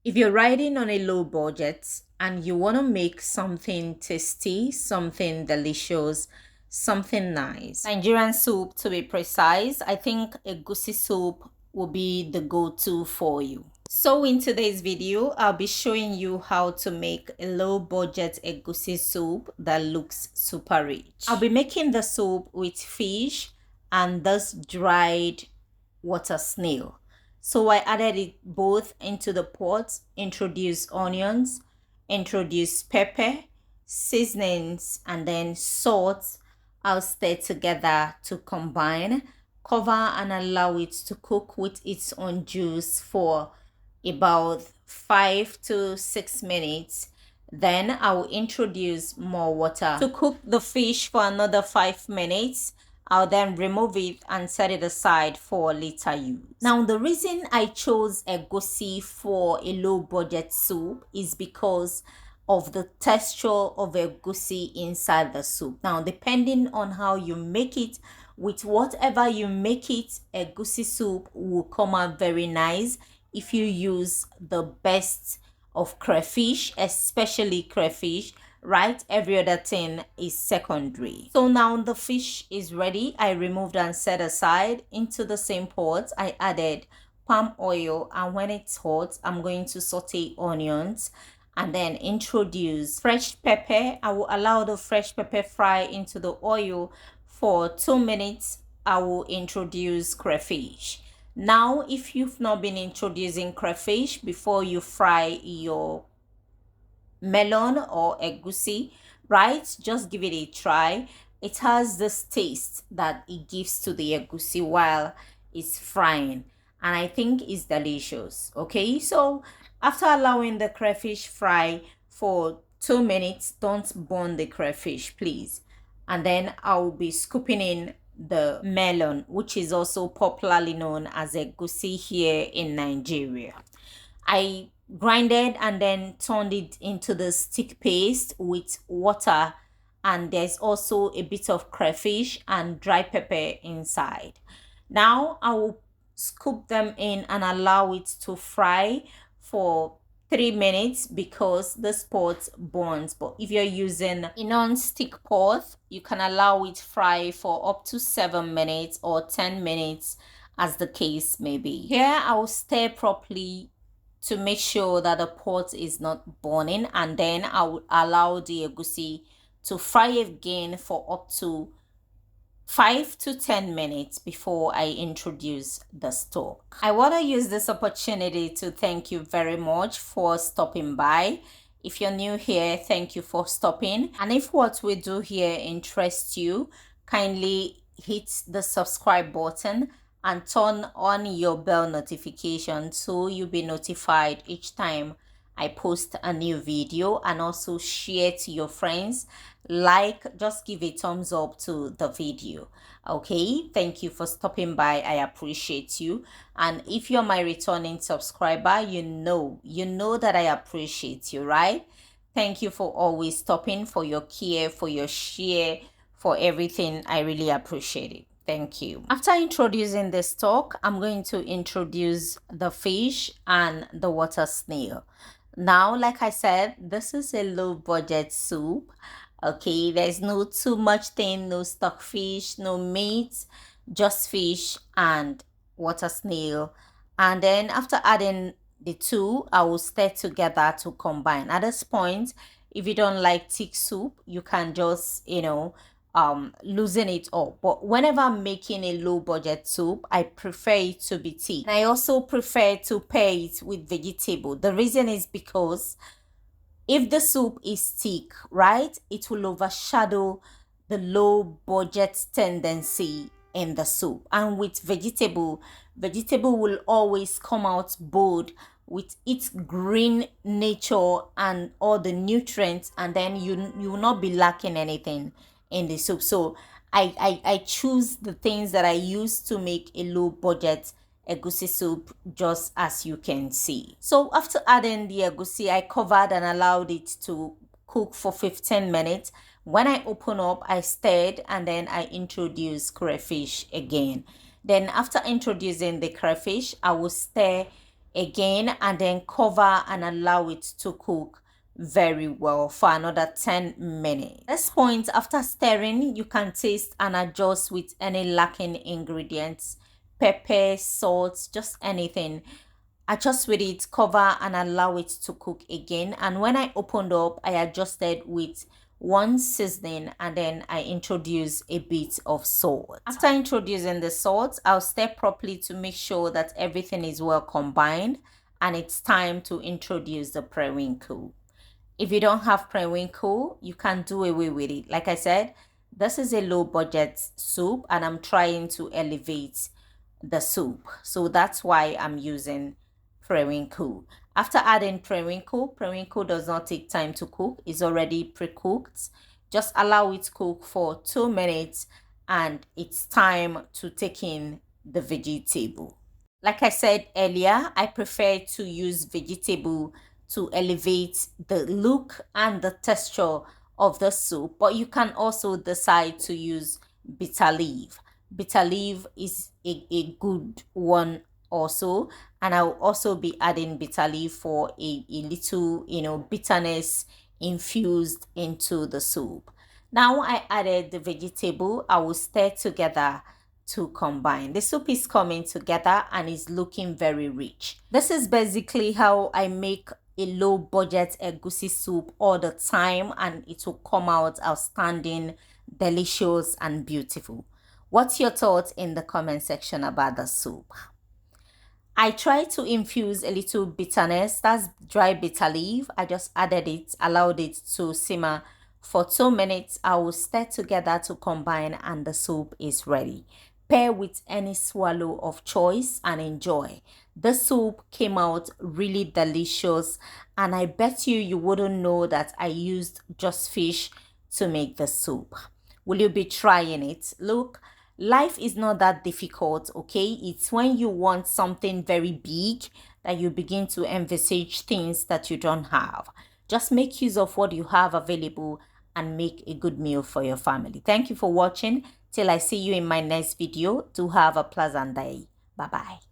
If you're riding on a low budget and you want to make something tasty, something delicious, something nice, Nigerian soup to be precise, I think egusi soup will be the go-to for you. So in today's video, I'll be showing you how to make a low budget egusi soup that looks super rich. I'll be making the soup with fish and this dried water snail. So I added it both into the pot, introduced onions, introduced pepper, seasonings, and then salt. I'll stir together to combine, cover and allow it to cook with its own juice for about 5 to 6 minutes. Then I will introduce more water to cook the fish for another 5 minutes. I'll then remove it and set it aside for later use. Now, the reason I chose egusi for a low budget soup is because of the texture of egusi inside the soup. Now, depending on how you make it, with whatever you make it, egusi soup will come out very nice if you use the best of crayfish, especially crayfish, right? Every other thing is secondary. So now the fish is ready. I removed and set aside. Into the same pot, I added palm oil, and when it's hot, I'm going to saute onions and then introduce fresh pepper. I will allow the fresh pepper fry into the oil for 2 minutes. I will introduce crayfish. Now, if you've not been introducing crayfish before you fry your melon or egusi, right, just give it a try. It has this taste that it gives to the egusi while it's frying, and I think it's delicious. Okay, so after allowing the crayfish fry for 2 minutes, don't burn the crayfish, please. And then I'll be scooping in the melon, which is also popularly known as egusi here in Nigeria. I grinded and then turned it into the stick paste with water, and there's also a bit of crayfish and dry pepper inside. Now I will scoop them in and allow it to fry for 3 minutes because this pot burns. But if you're using a non-stick pot, you can allow it fry for up to 7 minutes or 10 minutes as the case may be. Here I'll stir properly to make sure that the pot is not burning, and then I will allow the egusi to fry again for up to 5 to 10 minutes before I introduce the stock. I want to use this opportunity to thank you very much for stopping by. If you're new here, thank you for stopping. And if what we do here interests you, kindly hit the subscribe button and turn on your bell notification so you'll be notified each time I post a new video, and also share to your friends. Just give a thumbs up to the video. Okay, thank you for stopping by. I appreciate you. And if you're my returning subscriber, you know that I appreciate you, right? Thank you for always stopping, for your care, for your share, for everything. I really appreciate it. Thank you. After introducing the stock, I'm going to introduce the fish and the water snail. Now, like I said, this is a low budget soup. Okay, there's no too much thing, no stockfish, no meat, just fish and water snail. And then after adding the two, I will stir together to combine. At this point, if you don't like thick soup, you can just, loosen it up. But whenever I'm making a low budget soup, I prefer it to be thick. And I also prefer to pair it with vegetable. The reason is because if the soup is thick, right, it will overshadow the low budget tendency in the soup. And with vegetable will always come out bold with its green nature and all the nutrients, and then you will not be lacking anything in the soup. So I choose the things that I use to make a low budget egusi soup, just as you can see. So after adding the egusi, I covered and allowed it to cook for 15 minutes. When I open up, I stirred, and then I introduced crayfish again. Then after introducing the crayfish, I will stir again and then cover and allow it to cook very well for another 10 minutes. At this point, after stirring, you can taste and adjust with any lacking ingredients, pepper, salt, just anything. Adjust with it, cover and allow it to cook again. And when I opened up, I adjusted with one seasoning and then I introduce a bit of salt. After introducing the salt, I'll stir properly to make sure that everything is well combined, and it's time to introduce the periwinkle. If you don't have periwinkle, you can do away with it. Like I said, this is a low budget soup and I'm trying to elevate the soup, so that's why I'm using periwinkle. After adding periwinkle does not take time to cook. It's already pre-cooked. Just allow it to cook for 2 minutes and it's time to take in the vegetable. Like I said earlier, I prefer to use vegetable to elevate the look and the texture of the soup, but you can also decide to use bitter leaf. Bitter leaf is a good one also, and I'll also be adding bitter leaf for a little, bitterness infused into the soup. Now I added the vegetable. I will stir together to combine. The soup is coming together and is looking very rich. This is basically how I make a low budget egusi soup all the time, and it will come out outstanding, delicious and beautiful. What's your thoughts in the comment section about the soup? I try to infuse a little bitterness, that's dry bitter leaf. I just added it, allowed it to simmer for 2 minutes. I will stir together to combine and the soup is ready. Pair with any swallow of choice and enjoy. The soup came out really delicious, and I bet you wouldn't know that I used just fish to make the soup. Will you be trying it? Look, life is not that difficult, okay? It's when you want something very big that you begin to envisage things that you don't have. Just make use of what you have available and make a good meal for your family. Thank you for watching. Till I see you in my next video, do have a pleasant day. Bye-bye.